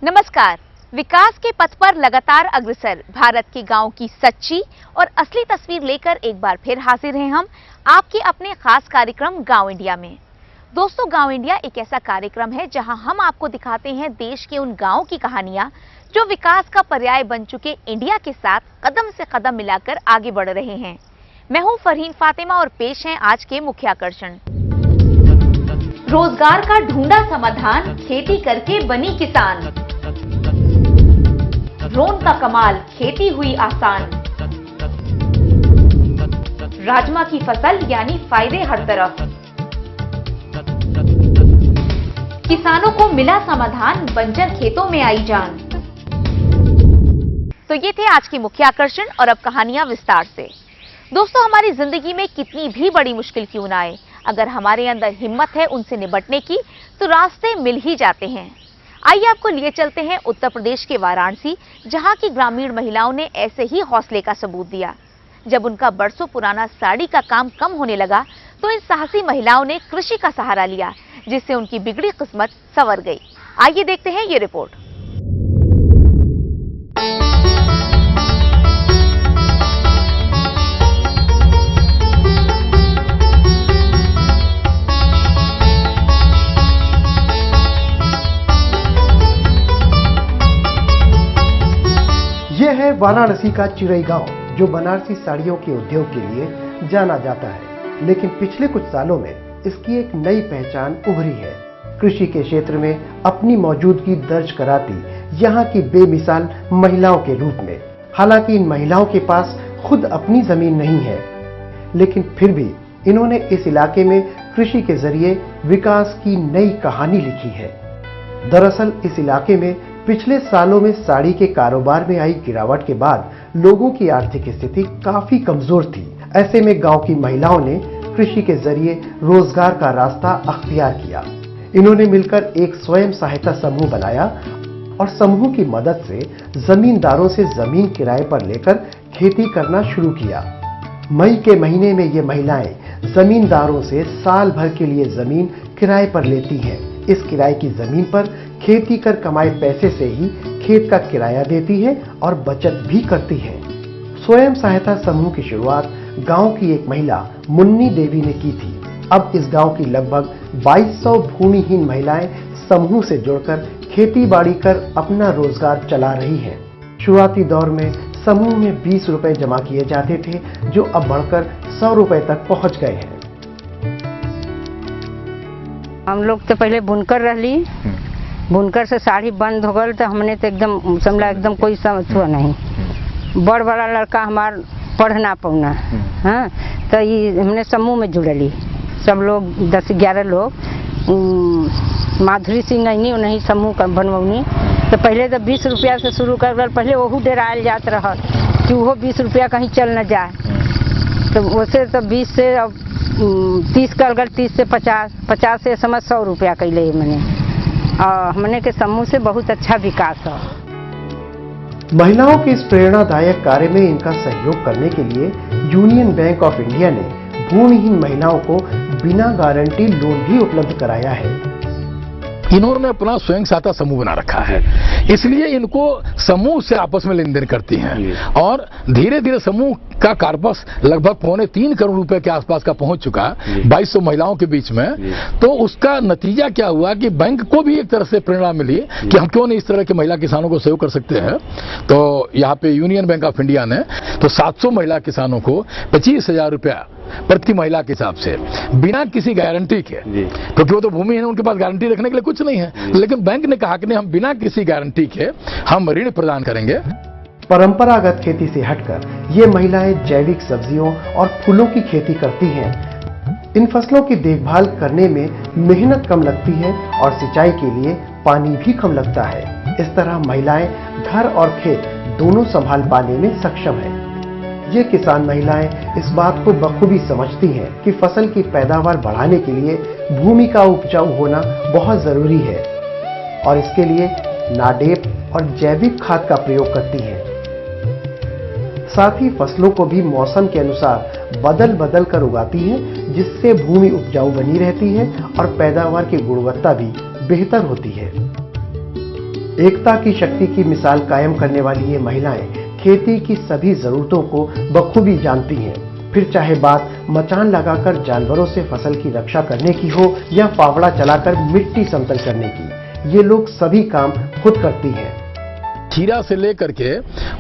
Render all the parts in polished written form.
नमस्कार। विकास के पथ पर लगातार अग्रसर भारत के गांव की सच्ची और असली तस्वीर लेकर एक बार फिर हाजिर हैं हम आपके अपने खास कार्यक्रम गांव इंडिया में। दोस्तों, गांव इंडिया एक ऐसा कार्यक्रम है जहां हम आपको दिखाते हैं देश के उन गांवों की कहानियां जो विकास का पर्याय बन चुके इंडिया के साथ कदम से कदम मिलाकर आगे बढ़ रहे हैं। मैं हूं फरहीन फातिमा और पेश हैं आज के मुख्य आकर्षण। रोजगार का ढूंढा समाधान, खेती करके बनी किसान। ड्रोन का कमाल, खेती हुई आसान। राजमा की फसल यानी फायदे हर तरफ। किसानों को मिला समाधान, बंजर खेतों में आई जान। तो ये थे आज के मुख्य आकर्षण और अब कहानियां विस्तार से। दोस्तों, हमारी जिंदगी में कितनी भी बड़ी मुश्किल क्यों ना आए, अगर हमारे अंदर हिम्मत है उनसे निपटने की तो रास्ते मिल ही जाते हैं। आइए आपको लिए चलते हैं उत्तर प्रदेश के वाराणसी, जहां की ग्रामीण महिलाओं ने ऐसे ही हौसले का सबूत दिया। जब उनका बरसों पुराना साड़ी का काम कम होने लगा तो इन साहसी महिलाओं ने कृषि का सहारा लिया, जिससे उनकी बिगड़ी किस्मत संवर गई। आइए देखते हैं ये रिपोर्ट। यह है वाराणसी का चिरई गांव, जो बनारसी साड़ियों के उद्योग के लिए जाना जाता है, लेकिन पिछले कुछ सालों में इसकी एक नई पहचान उभरी है। कृषि के क्षेत्र में अपनी मौजूदगी दर्ज कराती यहाँ की बेमिसाल महिलाओं के रूप में। हालांकि इन महिलाओं के पास खुद अपनी जमीन नहीं है, लेकिन फिर भी इन्होंने इस इलाके में कृषि के जरिए विकास की नई कहानी लिखी है। दरअसल इस इलाके में पिछले सालों में साड़ी के कारोबार में आई गिरावट के बाद लोगों की आर्थिक स्थिति काफी कमजोर थी। ऐसे में गांव की महिलाओं ने कृषि के जरिए रोजगार का रास्ता अख्तियार किया। इन्होंने मिलकर एक स्वयं सहायता समूह बनाया और समूह की मदद से जमींदारों से जमीन किराए पर लेकर खेती करना शुरू किया। मई के महीने में ये महिलाएं जमींदारों से साल भर के लिए जमीन किराए पर लेती हैं। इस किराए की जमीन पर खेती कर कमाए पैसे से ही खेत का किराया देती है और बचत भी करती है। स्वयं सहायता समूह की शुरुआत गांव की एक महिला मुन्नी देवी ने की थी। अब इस गांव की लगभग 2200 भूमिहीन महिलाएं समूह से जुड़कर खेती बाड़ी कर अपना रोजगार चला रही हैं। शुरुआती दौर में समूह में 20 रुपए जमा किए जाते थे, जो अब बढ़कर 100 रुपए तक पहुंच गए हैं। हम लोग तो पहले बुनकर रहली, बुनकर से साड़ी बंद हो गल तो हमने तो एकदम समझा एकदम कोई समझो नहीं। बड़ बड़ा लड़का हमार पढ़ ना पौना, हाँ, तो ये हमने समूह में जुड़ली सब लोग 10-11 लोग। माधुरी सिंह नहीं उन्हीं समूह का बनवनी। तो पहले तो 20 रुपया से शुरू कर, पहले वहू डेरायल जात रहा कि वो 20 रुपया कहीं चल न जाए, तो वैसे तो 20 से अब 30 कर गल, 30 से 50, 50 से समझ 100 रुपया कैले मैंने। और हमने के समूह से बहुत अच्छा विकास है। महिलाओं के इस प्रेरणादायक कार्य में इनका सहयोग करने के लिए यूनियन बैंक ऑफ इंडिया ने भूमिहीन महिलाओं को बिना गारंटी लोन भी उपलब्ध कराया है। इन्होंने अपना स्वयं सहायता समूह बना रखा है, इसलिए इनको समूह से आपस में लेन देन करती हैं और धीरे धीरे समूह का कार्पस लगभग 2.25 करोड़ रुपए के आसपास का पहुंच चुका 2200 महिलाओं के बीच में। तो उसका नतीजा क्या हुआ कि बैंक को भी एक तरह से प्रेरणा मिली कि हम क्यों नहीं इस तरह के महिला किसानों को सहयोग कर सकते हैं। तो यहाँ पे यूनियन बैंक ऑफ इंडिया ने तो 700 महिला किसानों को 25,000 रुपया प्रति महिला के हिसाब से बिना किसी गारंटी के, क्योंकि वो तो भूमि है, उनके पास गारंटी रखने के लिए कुछ नहीं है, लेकिन बैंक ने कहा कि नहीं, हम बिना किसी गारंटी के हम ऋण प्रदान करेंगे। परंपरागत खेती से हटकर ये महिलाएं जैविक सब्जियों और फूलों की खेती करती हैं। इन फसलों की देखभाल करने में मेहनत कम लगती है और सिंचाई के लिए पानी भी कम लगता है। इस तरह महिलाएं घर और खेत दोनों संभाल पाने में सक्षम है। ये किसान महिलाएं इस बात को बखूबी समझती हैं कि फसल की पैदावार बढ़ाने के लिए भूमि का उपजाऊ होना बहुत जरूरी है और इसके लिए नाडेप और जैविक खाद का प्रयोग करती हैं। साथ ही फसलों को भी मौसम के अनुसार बदल बदल कर उगाती हैं, जिससे भूमि उपजाऊ बनी रहती है और पैदावार की गुणवत्ता भी बेहतर होती है। एकता की शक्ति की मिसाल कायम करने वाली ये महिलाएं खेती की सभी जरूरतों को बखूबी जानती हैं। फिर चाहे बात मचान लगाकर जानवरों से फसल की रक्षा करने की हो या फावड़ा चलाकर मिट्टी समतल करने की, ये लोग सभी काम खुद करती हैं। खीरा से लेकर के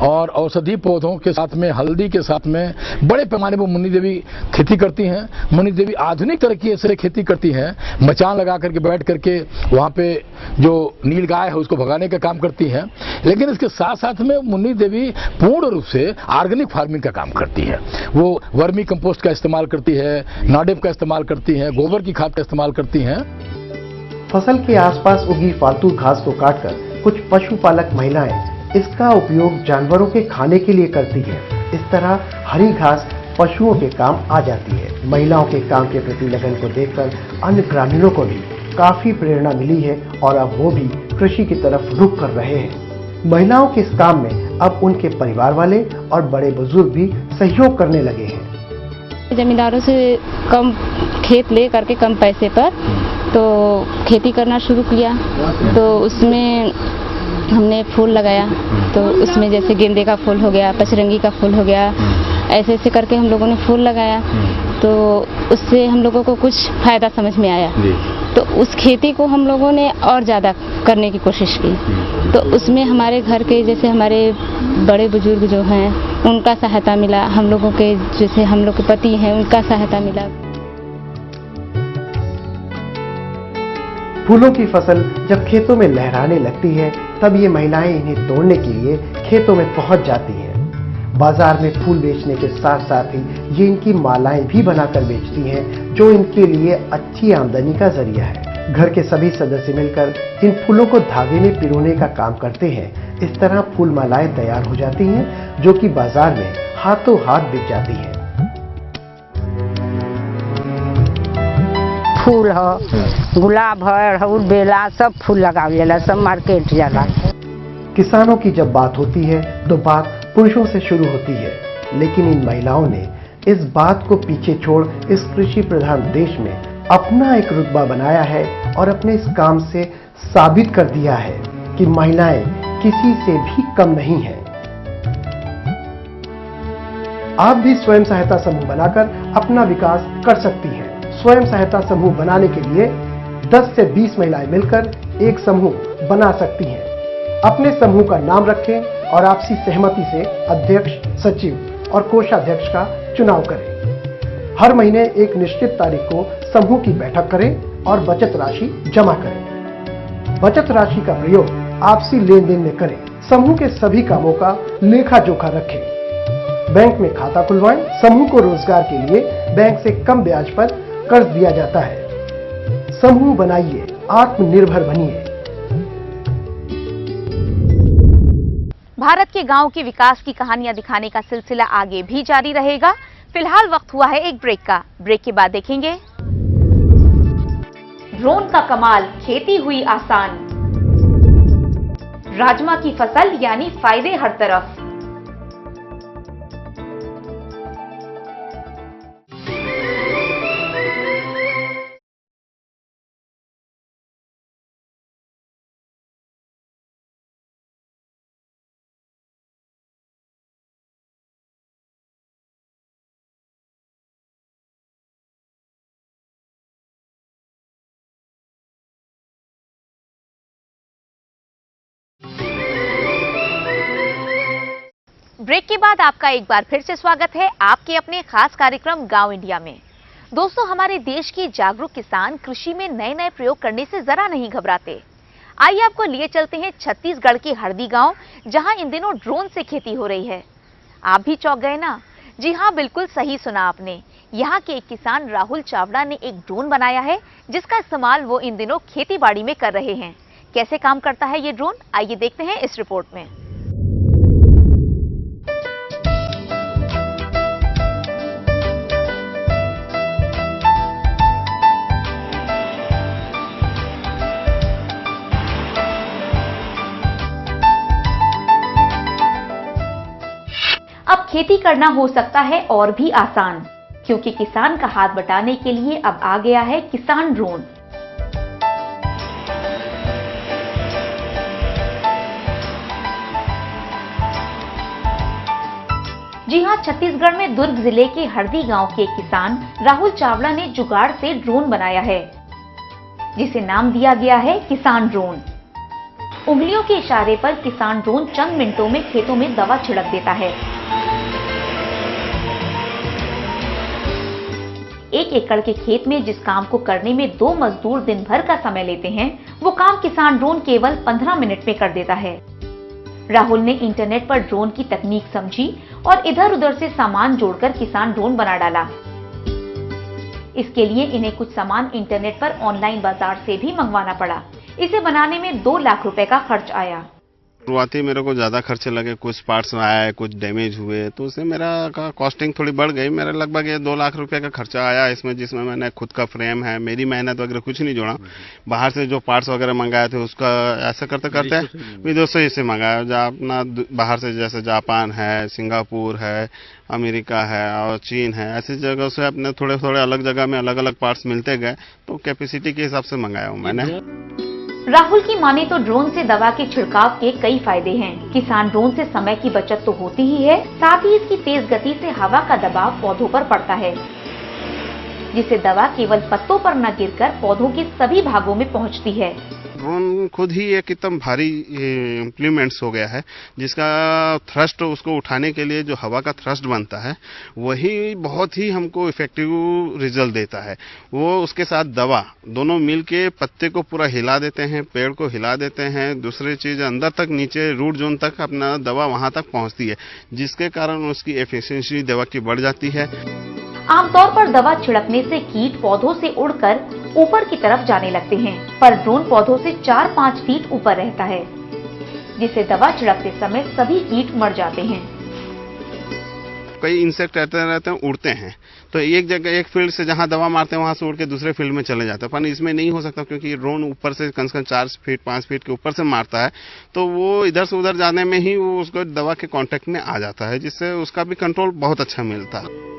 और औषधि पौधों के साथ में, हल्दी के साथ में बड़े पैमाने पर मुन्नी देवी खेती करती हैं। मुन्नी देवी आधुनिक तरीके से खेती करती हैं। मचान लगा करके बैठ करके वहाँ पे जो नील गाय है उसको भगाने का काम करती हैं। लेकिन इसके साथ साथ में मुन्नी देवी पूर्ण रूप से ऑर्गेनिक फार्मिंग का काम करती है। वो वर्मी कंपोस्ट का इस्तेमाल करती है, नाडेप का इस्तेमाल करती हैं, गोबर की खाद का इस्तेमाल करती हैं। फसल के आसपास उगी फालतू घास को काटकर कुछ पशुपालक महिलाएं इसका उपयोग जानवरों के खाने के लिए करती हैं। इस तरह हरी घास पशुओं के काम आ जाती है। महिलाओं के काम के प्रति लगन को देखकर अन्य ग्रामीणों को भी काफी प्रेरणा मिली है और अब वो भी कृषि की तरफ रुख कर रहे हैं। महिलाओं के इस काम में अब उनके परिवार वाले और बड़े बुजुर्ग भी सहयोग करने लगे हैं। जमींदारों से कम खेत ले करके कम पैसे पर तो खेती करना शुरू किया। तो उसमें हमने फूल लगाया, तो उसमें जैसे गेंदे का फूल हो गया, पचरंगी का फूल हो गया, ऐसे ऐसे करके हम लोगों ने फूल लगाया। तो उससे हम लोगों को कुछ फायदा समझ में आया। तो उस खेती को हम लोगों ने और ज़्यादा करने की कोशिश की। तो उसमें हमारे घर के जैसे हमारे बड़े बुजुर्ग जो हैं उनका सहायता मिला, हम लोगों के जैसे हम लोग के पति हैं उनका सहायता मिला। फूलों की फसल जब खेतों में लहराने लगती है तब ये महिलाएं इन्हें तोड़ने के लिए खेतों में पहुंच जाती हैं। बाजार में फूल बेचने के साथ साथ ही ये इनकी मालाएं भी बनाकर बेचती हैं, जो इनके लिए अच्छी आमदनी का जरिया है। घर के सभी सदस्य मिलकर इन फूलों को धागे में पिरोने का काम करते हैं। इस तरह फूल मालाएं तैयार हो जाती हैं, जो कि बाजार में हाथों हाथ बिक जाती हैं। फूल हो, गुलाब है, अड़हुल, बेला, सब फूल लगावेला, सब मार्केट जाला। किसानों की जब बात होती है तो बात पुरुषों से शुरू होती है, लेकिन इन महिलाओं ने इस बात को पीछे छोड़ इस कृषि प्रधान देश में अपना एक रुतबा बनाया है और अपने इस काम से साबित कर दिया है कि महिलाएं किसी से भी कम नहीं हैं। आप भी स्वयं सहायता समूह बनाकर अपना विकास कर सकती हैं। स्वयं सहायता समूह बनाने के लिए 10 से 20 महिलाएं मिलकर एक समूह बना सकती हैं। अपने समूह का नाम रखें और आपसी सहमति से अध्यक्ष, सचिव और कोषाध्यक्ष का चुनाव करें। हर महीने एक निश्चित तारीख को समूह की बैठक करें और बचत राशि जमा करें। बचत राशि का प्रयोग आपसी लेन देन में करें। समूह के सभी कामों का लेखा जोखा रखें। बैंक में खाता खुलवाएं। समूह को रोजगार के लिए बैंक से कम ब्याज पर कर्ज दिया जाता है। समूह बनाइए, आत्मनिर्भर बनिए। भारत के गांव के विकास की कहानियां दिखाने का सिलसिला आगे भी जारी रहेगा। फिलहाल वक्त हुआ है एक ब्रेक का। ब्रेक के बाद देखेंगे ड्रोन का कमाल, खेती हुई आसान, राजमा की फसल यानी फायदे हर तरफ। ब्रेक के बाद आपका एक बार फिर से स्वागत है आपके अपने खास कार्यक्रम गांव इंडिया में। दोस्तों, हमारे देश के जागरूक किसान कृषि में नए नए प्रयोग करने से जरा नहीं घबराते। आइए आपको लिए चलते हैं छत्तीसगढ़ के हरदी गांव, जहां इन दिनों ड्रोन से खेती हो रही है। आप भी चौंक गए ना? जी हाँ, बिल्कुल सही सुना आपने। यहाँ के एक किसान राहुल चावड़ा ने एक ड्रोन बनाया है, जिसका इस्तेमाल वो इन दिनों खेती बाड़ी में कर रहे हैं। कैसे काम करता है ये ड्रोन, आइए देखते हैं इस रिपोर्ट में। अब खेती करना हो सकता है और भी आसान, क्योंकि किसान का हाथ बटाने के लिए अब आ गया है किसान ड्रोन। जी हां, छत्तीसगढ़ में दुर्ग जिले के हरदी गांव के एक किसान राहुल चावला ने जुगाड़ से ड्रोन बनाया है, जिसे नाम दिया गया है किसान ड्रोन। उंगलियों के इशारे पर किसान ड्रोन चंद मिनटों में खेतों में दवा छिड़क देता है। 1 एकड़ के खेत में जिस काम को करने में 2 मजदूर दिन भर का समय लेते हैं, वो काम किसान ड्रोन केवल 15 मिनट में कर देता है। राहुल ने इंटरनेट पर ड्रोन की तकनीक समझी और इधर उधर से सामान जोड़कर किसान ड्रोन बना डाला। इसके लिए इन्हें कुछ सामान इंटरनेट पर ऑनलाइन बाजार से भी मंगवाना पड़ा। इसे बनाने में 2 लाख रुपए का खर्च आया। शुरुआती मेरे को ज़्यादा खर्चे लगे, कुछ पार्ट्स आए, कुछ डैमेज हुए, तो उससे मेरा कॉस्टिंग थोड़ी बढ़ गई। मेरा लगभग ये 2 लाख रुपए का खर्चा आया इसमें, जिसमें मैंने खुद का फ्रेम है, मेरी मेहनत वगैरह कुछ नहीं जोड़ा। बाहर से जो पार्ट्स वगैरह मंगाए थे उसका ऐसा करते करते विदेशों से मंगाया, जहाँ अपना बाहर से जैसे जापान है, सिंगापुर है, अमेरिका है और चीन है, ऐसी जगह से अपने थोड़े थोड़े अलग जगह में अलग अलग पार्ट्स मिलते गए, तो कैपेसिटी के हिसाब से मंगाया हूँ मैंने। राहुल की माने तो ड्रोन से दवा के छिड़काव के कई फायदे हैं। किसान ड्रोन से समय की बचत तो होती ही है, साथ ही इसकी तेज गति से हवा का दबाव पौधों पर पड़ता है, जिससे दवा केवल पत्तों पर न गिरकर पौधों के सभी भागों में पहुंचती है। ड्रोन खुद ही एक एकदम भारी इम्प्लीमेंट्स हो गया है, जिसका थ्रस्ट, उसको उठाने के लिए जो हवा का थ्रस्ट बनता है, वही बहुत ही हमको इफेक्टिव रिजल्ट देता है। वो उसके साथ दवा दोनों मिल के पत्ते को पूरा हिला देते हैं, पेड़ को हिला देते हैं, दूसरी चीज अंदर तक, नीचे रूट जोन तक अपना दवा वहां तक पहुंचती है, जिसके कारण उसकी एफिशिएंसी दवा की बढ़ जाती है। आमतौर पर दवा छिड़कने से कीट पौधों से उड़कर ऊपर की तरफ जाने लगते हैं, पर ड्रोन पौधों से 4-5 फीट ऊपर रहता है, जिससे दवा छिड़कते समय सभी कीट मर जाते हैं। कई इंसेक्ट रहते हैं, उड़ते हैं, तो एक जगह, एक फील्ड से जहां दवा मारते हैं वहां से उड़ के दूसरे फील्ड में चले जाते हैं। पर इसमें नहीं हो सकता, क्योंकि ड्रोन ऊपर से कम से कम 4 फीट 5 फीट के ऊपर से मारता है, तो वो इधर से उधर जाने में ही वो उसको दवा के कांटेक्ट में आ जाता है, जिससे उसका भी कंट्रोल बहुत अच्छा मिलता है।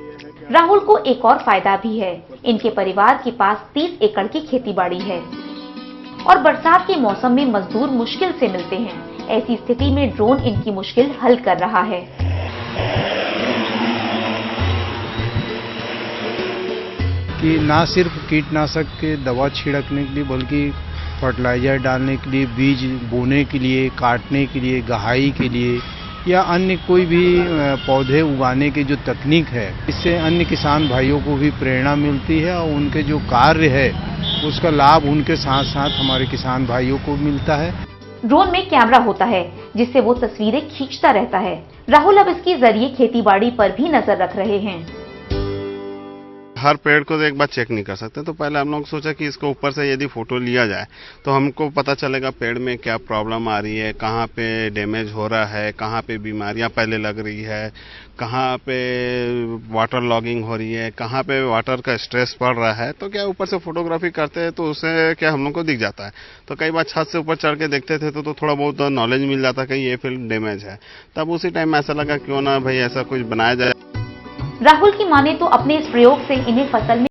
राहुल को एक और फायदा भी है। इनके परिवार के पास 30 एकड़ की खेतीबाड़ी है और बरसात के मौसम में मजदूर मुश्किल से मिलते हैं। ऐसी स्थिति में ड्रोन इनकी मुश्किल हल कर रहा है। कि ना सिर्फ कीटनाशक के दवा छिड़कने के लिए, बल्कि फर्टिलाइजर डालने के लिए, बीज बोने के लिए, काटने के लिए, गहाई के लिए, या अन्य कोई भी पौधे उगाने की जो तकनीक है, इससे अन्य किसान भाइयों को भी प्रेरणा मिलती है और उनके जो कार्य है उसका लाभ उनके साथ साथ हमारे किसान भाइयों को मिलता है। ड्रोन में कैमरा होता है, जिससे वो तस्वीरें खींचता रहता है। राहुल अब इसके जरिए खेतीबाड़ी पर भी नजर रख रहे हैं। हर पेड़ को तो एक बार चेक नहीं कर सकते, तो पहले हम लोग सोचा कि इसको ऊपर से यदि फोटो लिया जाए तो हमको पता चलेगा पेड़ में क्या प्रॉब्लम आ रही है, कहाँ पे डैमेज हो रहा है, कहाँ पे बीमारियां पहले लग रही है, कहाँ पे वाटर लॉगिंग हो रही है, कहाँ पे वाटर का स्ट्रेस पड़ रहा है। तो क्या ऊपर से फोटोग्राफी करते हैं तो उससे क्या हम लोग को दिख जाता है। तो कई बार छत से ऊपर चढ़ के देखते थे तो थोड़ा बहुत नॉलेज मिल जाता कि ये फील्ड डैमेज है। तब उसी टाइम ऐसा लगा क्यों ना भाई ऐसा कुछ बनाया जाए। राहुल की माने तो अपने इस प्रयोग से इन्हें फसल में